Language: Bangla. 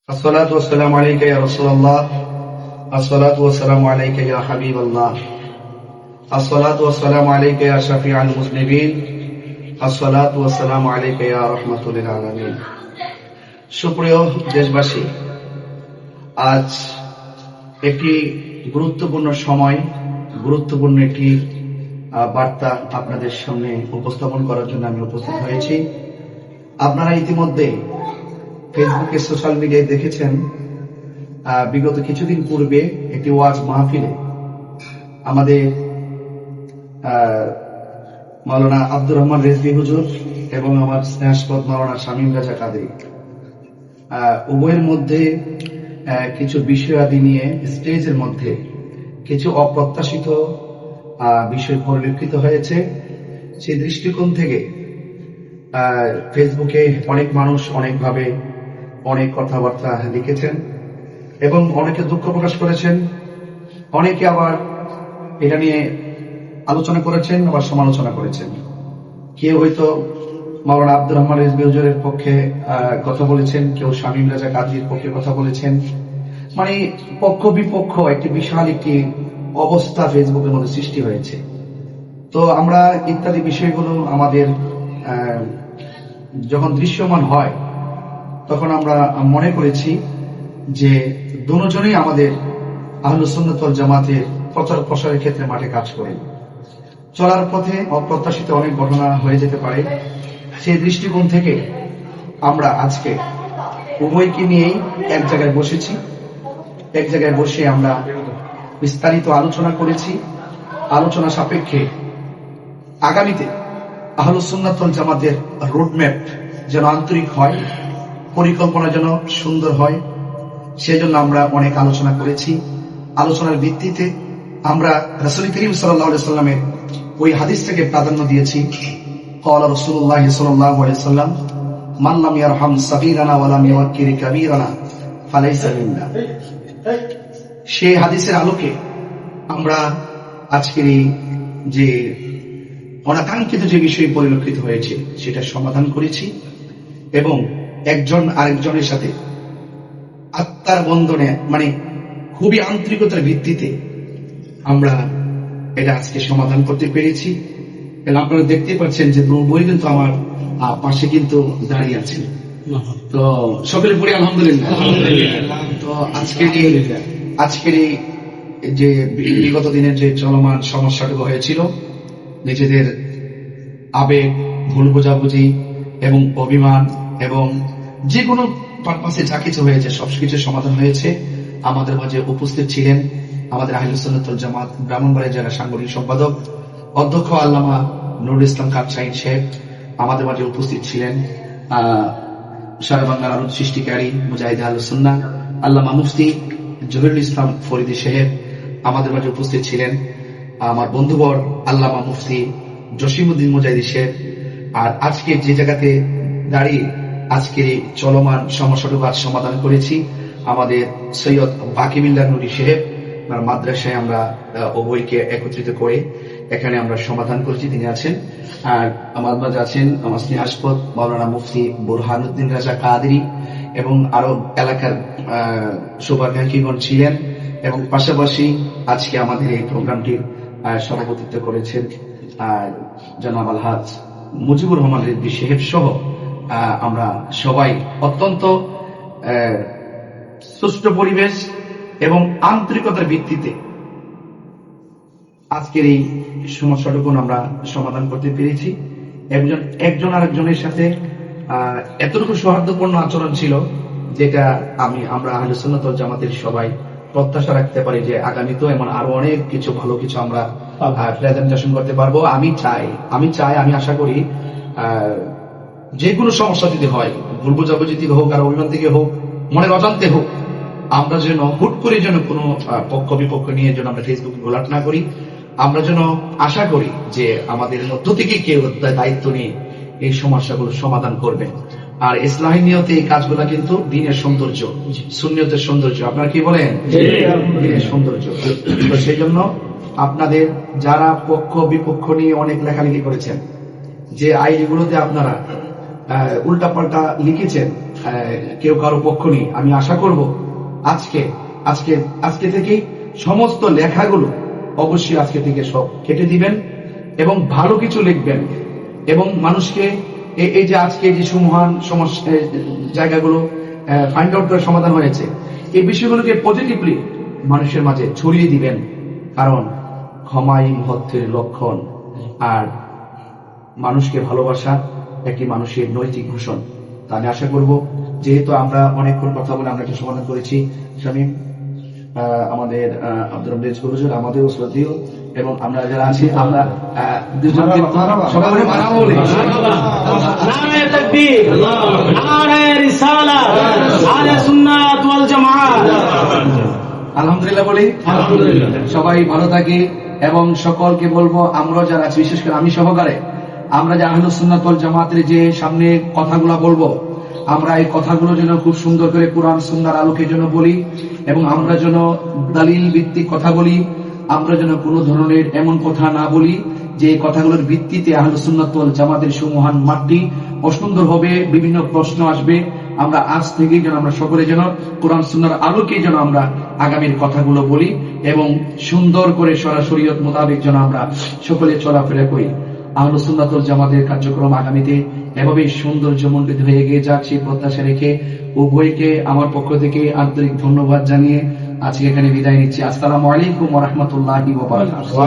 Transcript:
الصلاة والسلام عليك يا رسول الله. الصلاة والسلام عليك يا حبيب الله. الصلاة والسلام عليك يا شفيع المذنبين. الصلاة والسلام عليك يا رحمة للعالمين. সুপ্রিয় দেশবাসী, আজ একটি গুরুত্বপূর্ণ সময়, গুরুত্বপূর্ণ একটি বার্তা আপনাদের সামনে উপস্থাপন করার জন্য আমি উপস্থিত হয়েছি। আপনারা ইতিমধ্যে ফেসবুকে, সোশ্যাল মিডিয়ায় দেখেছেন, বিগত কিছুদিন পূর্বে একটি ওয়াজ মাহফিলে আমাদের মাওলানা আব্দুর রহমান রেজভী হুজুর এবং আমার স্নেহাস্পদ মাওলানা শামীম রাজা কাদেরী উভয়ের মধ্যে কিছু বিষয়াদি নিয়ে স্টেজের মধ্যে কিছু অপ্রত্যাশিত বিষয় পরিলক্ষিত হয়েছে। সেই দৃষ্টিকোণ থেকে ফেসবুকে অনেক মানুষ অনেকভাবে অনেক কথাবার্তা লিখেছেন এবং অনেকে দুঃখ প্রকাশ করেছেন, অনেকে আবার এটা নিয়ে আলোচনা করেছেন, আবার সমালোচনা করেছেন। কেউ হয়তো মাওলানা আব্দুর রহমান রেজভী হুজুরের পক্ষে কথা বলেছেন, কেউ শামীম রাজা কাদেরীর পক্ষে কথা বলেছেন। মানে পক্ষ বিপক্ষ একটি বিশাল একটি অবস্থা ফেসবুকের মধ্যে সৃষ্টি হয়েছে। তো আমরা ইত্যাদি বিষয়গুলো আমাদের যখন দৃশ্যমান হয় তখন আমরা মনে করেছি যে দুজনেই আমাদের আহলুস সুন্নাত ওয়াল জামাতের প্রচার প্রসারের ক্ষেত্রে মাঠে কাজ করেন। চলার পথে অপ্রত্যাশিত অনেক ঘটনা হয়ে যেতে পারে। সেই দৃষ্টিকোণ থেকে আমরা আজকে উভয়কে নিয়েই এক জায়গায় বসেছি। এক জায়গায় বসে আমরা বিস্তারিত আলোচনা করেছি। আলোচনা সাপেক্ষে আগামীতে আহলুস সুন্নাত ওয়াল জামাতের রোডম্যাপ যেন আন্তরিক হয়, পরিকল্পনা যেন সুন্দর হয়, সেজন্য আমরা অনেক আলোচনা করেছি। আলোচনার ভিত্তিতে আমরা রাসূল করিম সাল্লাল্লাহু আলাইহি সাল্লামের ওই হাদিসটাকে প্রাধান্য দিয়েছি। ক্বালা রাসূলুল্লাহ সাল্লাল্লাহু আলাইহি ওয়াসাল্লাম, মান লাম ইয়ারহাম সাগীরানা ওয়া লাম ইউক্কির কাবীরানা ফালাইসা মিন্না। সেই হাদিসের আলোকে আমরা আজকের এই যে অনাকাঙ্ক্ষিত যে বিষয় পরিলক্ষিত হয়েছে সেটা সমাধান করেছি এবং একজন আরেকজনের সাথে আত্মার বন্ধনে, মানে খুবই আন্তরিকতার ভিত্তিতে আমরা এটা আজকে সমাধান করতে পেরেছি। আপনারা দেখতে পাচ্ছেন যে বই কিন্তু আমার পাশে কিন্তু দাঁড়িয়ে আছে। তো সকলে পড়ি আলহামদুলিল্লাহ। তো আজকের এই যে বিগত দিনের যে চলমান সমস্যাটুকু হয়েছিল, নিজেদের আবেগ, ভুল বোঝাবুঝি এবং অভিমান এবং যে কোনো পারপাসে যা কিছু হয়েছে সবকিছু সমাধান হয়েছে। আমাদের মাঝে উপস্থিত ছিলেন আমাদের আহলুস সুন্নাত ওয়াল জামাত ব্রাহ্মণবাড়িয়া জেলা সাংগঠনিক সম্পাদক অধ্যক্ষ আল্লামা নুরুল ইসলাম খান সাইন সাহেব। আমাদের মাঝে উপস্থিত ছিলেন সারা বাংলার আলোর সৃষ্টিকারী মুজাহিদ আহলুস সুন্নাহ আল্লামা মুফতি জহিরুল ইসলাম ফরিদী সাহেব। আমাদের মাঝে উপস্থিত ছিলেন আমার বন্ধুবর আল্লামা মুফতি জসিমউদ্দিন মুজাহিদি সাহেব। আর আজকে যে জায়গাতে দাঁড়িয়ে আজকে চলমান সমস্যাটুকু আজ সমাধান করেছি আমাদের সৈয়দ বাকিবিল্লাহ নুরি সাহেব মাদ্রাসায় আমরা উভয়কে একত্রিত করে এখানে আমরা সমাধান করেছি। তিনি আছেন। আর আমার মাঝে আছেন আমার স্নেহাস্পদ মাওলানা মুফতি বুরহানুদ্দিন রাজা কাদেরী এবং আরো এলাকার শুভাকাঙ্ক্ষীগণ ছিলেন এবং পাশাপাশি আজকে আমাদের এই প্রোগ্রামটির সভাপতিত্ব করেছেন জনাব আলহাজ মুজিবুর রহমান রেজভী সাহেব সহ আমরা সবাই অত্যন্ত সুষ্ঠু পরিবেশ এবং আন্তরিকতার ভিত্তিতে আজকের এই সমস্যাটুকু আমরা সমাধান করতে পেরেছি। একজন আরেকজনের সাথে এতটুকু সৌহার্দ্যপূর্ণ আচরণ ছিল যেটা আমরা আহলুস সুন্নাত ওয়াল জামাতের সবাই প্রত্যাশা রাখতে পারি যে আগামীতেও এমন আরো অনেক কিছু ভালো কিছু আমরা প্রেজেন্টেশন করতে পারবো। আমি আশা করি যে কোনো সমস্যা যদি হয়, ভুল বোঝাবুঝি থেকে হোক আর অভিমান থেকে হোক, মনের অজান্তে হোক, আমরা যেন হুট করে যেন কোনো পক্ষ বিপক্ষ নিয়ে যেন আমরা ফেসবুকে গোলাট না করি। আমরা যেন আশা করি যে আমাদের মধ্য থেকে কেউ দায়িত্ব নিয়ে এই সমস্যাগুলো সমাধান করবেন। আর ইসলামী নিয়তে এই কাজগুলো কিন্তু দিনের সৌন্দর্য, সুন্নিয়তের সৌন্দর্য। আপনারা কি বলেন? দিনের সৌন্দর্য। তো সেই জন্য আপনাদের যারা পক্ষ বিপক্ষ নিয়ে অনেক লেখালেখি করেছেন, যে আইডিগুলোতে আপনারা উল্টাপাল্টা লিখেছেন কেউ কারো পক্ষ নেই। আমি আশা করব আজকে থেকেই সমস্ত লেখাগুলো অবশ্যই আজকে থেকে সব কেটে দিবেন এবং ভালো কিছু লিখবেন এবং মানুষকে এই যে আজকে যে সুমহান সমস্যা জায়গাগুলো ফাইন্ড আউট করে সমাধান হয়েছে, এই বিষয়গুলোকে পজিটিভলি মানুষের মাঝে ছড়িয়ে দিবেন, কারণ ক্ষমাই মহত্বের লক্ষণ আর মানুষকে ভালোবাসা একটি মানুষের নৈতিক ভূষণ। তা আমি আশা করব, যেহেতু আমরা অনেকক্ষণ কথা বলে আমরা একটা সমাধান করেছি, শামীম আমাদের আব্দুর রব হুজুর আমাদেরও শ্রদ্ধেয়, এবং আমরা যারা আছি আমরা দুজনকে সবাই বলে মারা বলি নারে তাকবীর, নারে রিসালাত, আহলে সুন্নাত ওয়াল জামাত। আলহামদুলিল্লাহ বলি। সবাই ভালো থাকি এবং সকলকে বলবো, আমরা যারা আছি বিশেষ করে আমি সহকারে, আমরা যে আহলুস সুন্নাত ওয়াল জামাতের যে সামনে কথাগুলো বলবো, আমরা এই কথাগুলো যেন খুব সুন্দর করে কোরআন সুন্নাহর আলোকে যেন বলি এবং আমরা যেন দলিল ভিত্তিক কথা বলি। আমরা যেন কোনো ধরনের এমন কথা না বলি যে কথাগুলোর ভিত্তিতে আহলুস সুন্নাত ওয়াল জামাতের সুমহান মাঠটি অসুন্দর হবে, বিভিন্ন প্রশ্ন আসবে। আমরা আজ থেকেই যেন আমরা সকলে যেন কোরআন সুন্নাহর আলোকে যেন আমরা আগামীর কথাগুলো বলি এবং সুন্দর করে শরীয়ত মোতাবেক যেন আমরা সকলে চলাফেরা করি। আহলুস সুন্নাত ওয়াল জামাতের কার্যক্রম আগামীতে এভাবে সৌন্দর্যমণ্ডিত হয়ে এগিয়ে যাক সেই প্রত্যাশা রেখে উভয়কে আমার পক্ষ থেকে আন্তরিক ধন্যবাদ জানিয়ে আজকে এখানে বিদায় নিচ্ছি। আসসালামু আলাইকুম ওয়া রাহমাতুল্লাহি ওয়া বারাকাতুহু।